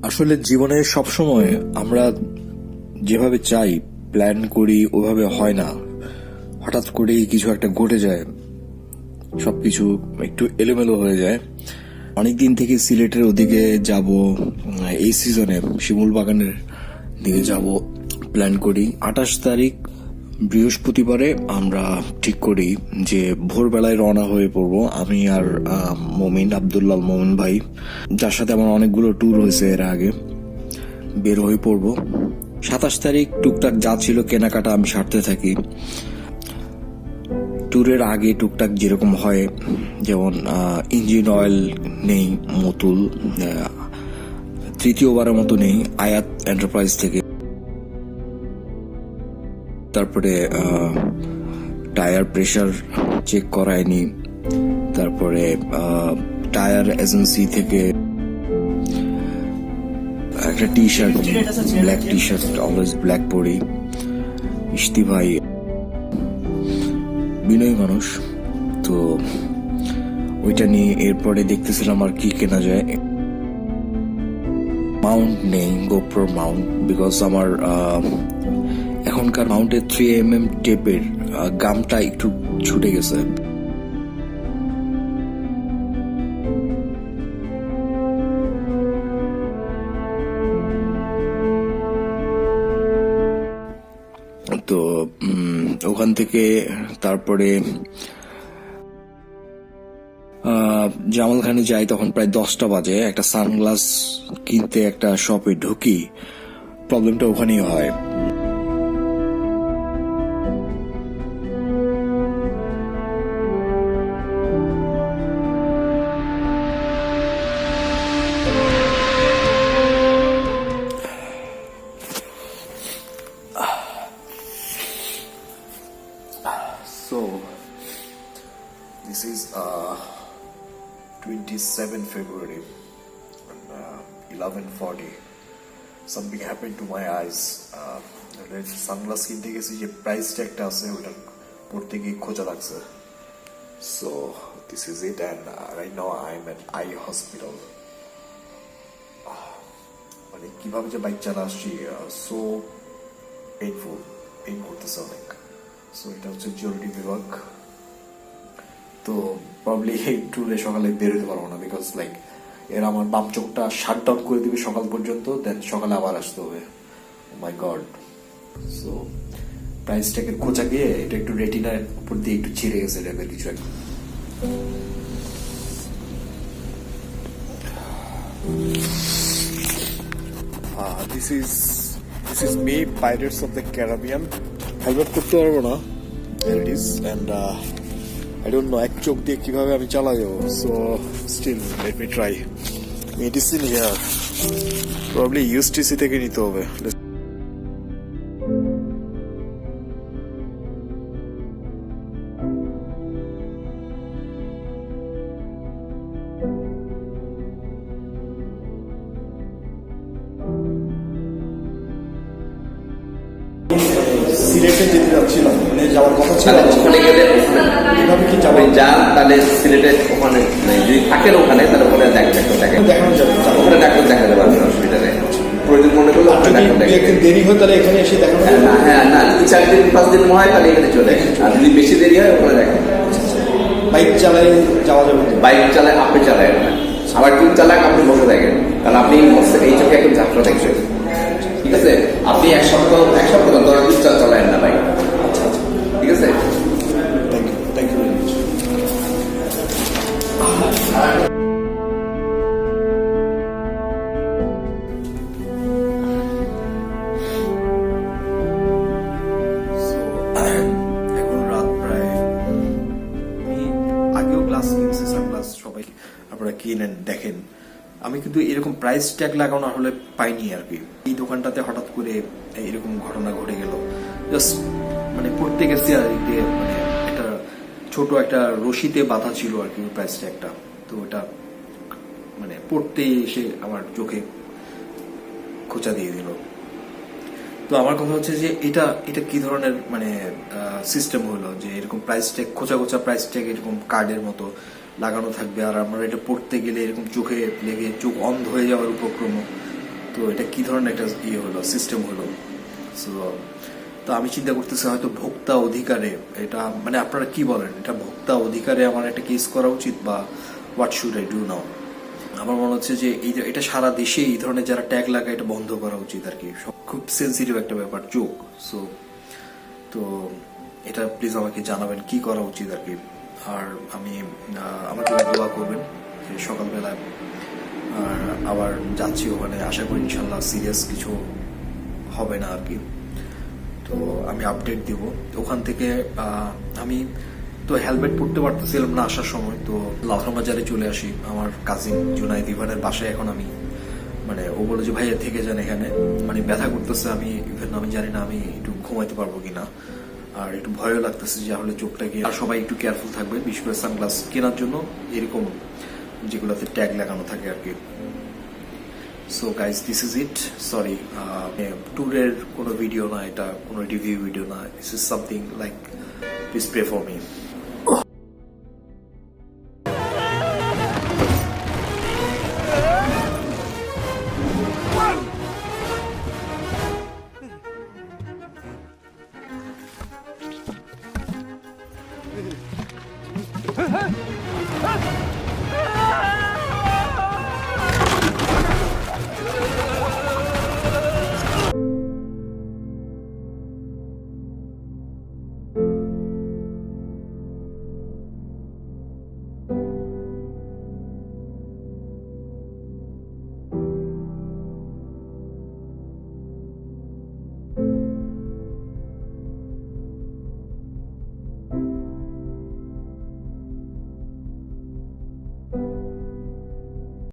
আসলে জীবনে সবসময় আমরা যেভাবে চাই প্ল্যান করি ওভাবে হয় না। হঠাৎ করেই কিছু একটা ঘটে যায়, সবকিছু একটু এলোমেলো হয়ে যায়। অনেকদিন থেকে সিলেটের ওদিকে যাব, এই সিজনে শিমুল বাগানের দিকে যাব প্ল্যান করি। 28 তারিখ বৃহস্পতিবারে আমরা ঠিক করি যে ভোরবেলায় রওনা হয়ে পড়বো, আমি আর মমিন, আব্দুল্লাহ মমিন ভাই, যার সাথে আমার অনেকগুলো ট্যুর হয়েছে এর আগে। বের হয়ে পড়বো 27 তারিখ। টুকটাক যা ছিল কেনাকাটা আমি সারতে থাকি। ট্যুরের আগে টুকটাক যেরকম হয়, যেমন ইঞ্জিন অয়েল নেই মতুল, তৃতীয়বারের মতো নেই আয়াত এন্টারপ্রাইজ থেকে। তারপরে টায়ার প্রেসার চেক করায়নি। তারপরে টায়ার এজেন্সি থেকে একটা T shirt, black T shirt, always black পরি। ইশতি ভাই বিনয়ী মানুষ, তো ওইটা নিয়ে এরপরে দেখতেছিলাম আর কি কেনা যায়। মাউন্ট নেই, গোপ্রো মাউন্ট, বিকজ আমার এখনকার মাউন্টের 3mm টেপের গামটা একটু ছুটে গেছে। তো ওখান থেকে তারপরে জামালখানে যাই, তখন প্রায় 10টা বাজে। একটা সানগ্লাস কিনতে একটা শপে ঢুকি, প্রবলেমটা ওখানেই হয়। So this is 27 February and 11:40. Something happened to my eyes. Sunglass কিনতে গেছি, যে প্রাইস ট্যাগটা আছে ওটা পড়তে গিয়ে খোঁজা লাগছে। So this is it, and right now I am at eye hospital. মানে কিভাবে যে বাইক চালা আসছি, so painful, পেইন করতেছে অনেক। সো এটা হচ্ছে জরুরি বিভাগ। তো প্রবলি এই ট্যুরে সকালে বেরোতে পারবো না, বিকজ লাইক এর আমার বাম চোখটা শাট ডাউন করে দিবে সকাল পর্যন্ত, দেন সকালে আবার আসতে হবে। ও মাই গড। সো প্রাইস ট্যাগের খোঁচা গিয়ে এটা একটু রেটিনার উপর দিয়ে একটু ছিঁড়ে গেছে টাইপের কিছু একটা। This is me, Pirates of the Caribbean. Helmet করতে পারবো না, it is, and I don't know এক চোখ দিয়ে কিভাবে আমি চালা যাবো। So still let me try. Medicine here, probably USTC থেকে নিতে হবে। সিলেটে যেতে যাচ্ছিলাম, মানে যাওয়ার কথা ছিল। ওখানে গেলে এভাবে কি যাবেন? যান, তাহলে সিলেটে ওখানে যদি থাকেন ওখানে, তাহলে ওখানে দেখানো যাবে, ওখানে ডাক্তার দেখাতে পারবেন, অসুবিধা নেই। প্রয়োজন মনে করলে একদিন দেরি হয় তাহলে এখানে এসে দেখানো যাবে। হ্যাঁ, না যদি 4 দিন 5 দিন হয় তাহলে এখানে চলে, আর যদি বেশি দেরি হয় ওখানে দেখেন। বাইক চালাই যাওয়া যাবে? বাইক চালায় আপনি চালায় না, আবার তুমি চালাক আপনি বসে থাকেন, কারণ আপনি এই চোখে একদম ঝাপটা দেখছেন। ঠিক আছে, আপনি এক সপ্তাহ 10 দিন চালায়েন না বাইক। ঠিক আছে, থ্যাংক ইউ ভেরি মাচ। এখন রাত প্রায়, আমি আগেও গ্লাস কিনছি, সানগ্লাস সবাই আপনারা কিনেন দেখেন। আমি কিন্তু এরকম প্রাইস ট্যাগ লাগানো হলে পাইনি আর কি। এই দোকানটাতে হঠাৎ করে এরকম ঘটনা ঘটে গেল। জাস্ট মানে পড়তে গেছি আর মানে একটা ছোট একটা রশিতে বাঁধা ছিল আর কি প্রাইস ট্যাগটা, তো ওটা মানে পড়তে এসে আমার চোখে খোঁচা দিয়ে দিল। তো আমার কথা হচ্ছে যে এটা কি ধরনের মানে সিস্টেম হলো যে এরকম প্রাইস ট্যাগ, খোঁচা খোঁচা প্রাইস ট্যাগ এরকম কার্ডের মতো লাগানো থাকবে, আর আমরা এটা পড়তে গেলে এরকম চোখে লেগে চোখ অন্ধ হয়ে যাওয়ার উপক্রম। তো এটা কি ধরনের একটা ইয়ে হলো, সিস্টেম হলো। সো তো আমি চিন্তা করতেছি হয়তো ভোক্তা অধিকারে এটা, মানে আপনারা কি বলেন, এটা ভোক্তা অধিকারে আমার একটা কেস করা উচিত, বা what should I do now? আমার মনে হচ্ছে যে এটা সারা দেশে এই ধরনের যারা ট্যাগ লাগায় এটা বন্ধ করা উচিত আর কি। খুব সেন্সিটিভ একটা ব্যাপার, যোগ। সো তো এটা প্লিজ আমাকে জানাবেন কি করা উচিত আর কি। আর আমি আমার জন্য দোয়া করবেন যে সকালবেলা আর আবার যাচ্ছি ওখানে, আশা করি ইনশাল্লাহ সিরিয়াস কিছু হবে না আর কি। তো আমি আপডেট দিব ওখান থেকে। আমি তো হেলমেট পরতে পারতেছিলাম না আসার সময়, তো লাথর বাজারে চলে আসি আমার কাজিন জুনাইদ ইভানের বাসায়। এখন আমি মানে ও বলে যে ভাইয়া থেকে যান এখানে, মানে ব্যথা করতেছে, আমি ইভেন আমি জানি না আমি একটু ঘুমাইতে পারবো কিনা, আর একটু ভয়ও লাগতেছে যে আসলে চোখটাকে। আর সবাই একটু কেয়ারফুল থাকবে, বিশেষ করে সানগ্লাস কেনার জন্য, এরকম যেগুলোতে ট্যাগ লাগানো থাকে আর কি। So guys, this is it. Sorry, ট্যুরের কোনো ভিডিও না, এটা কোনো রিভিউ ভিডিও না, this is something like please pray for me.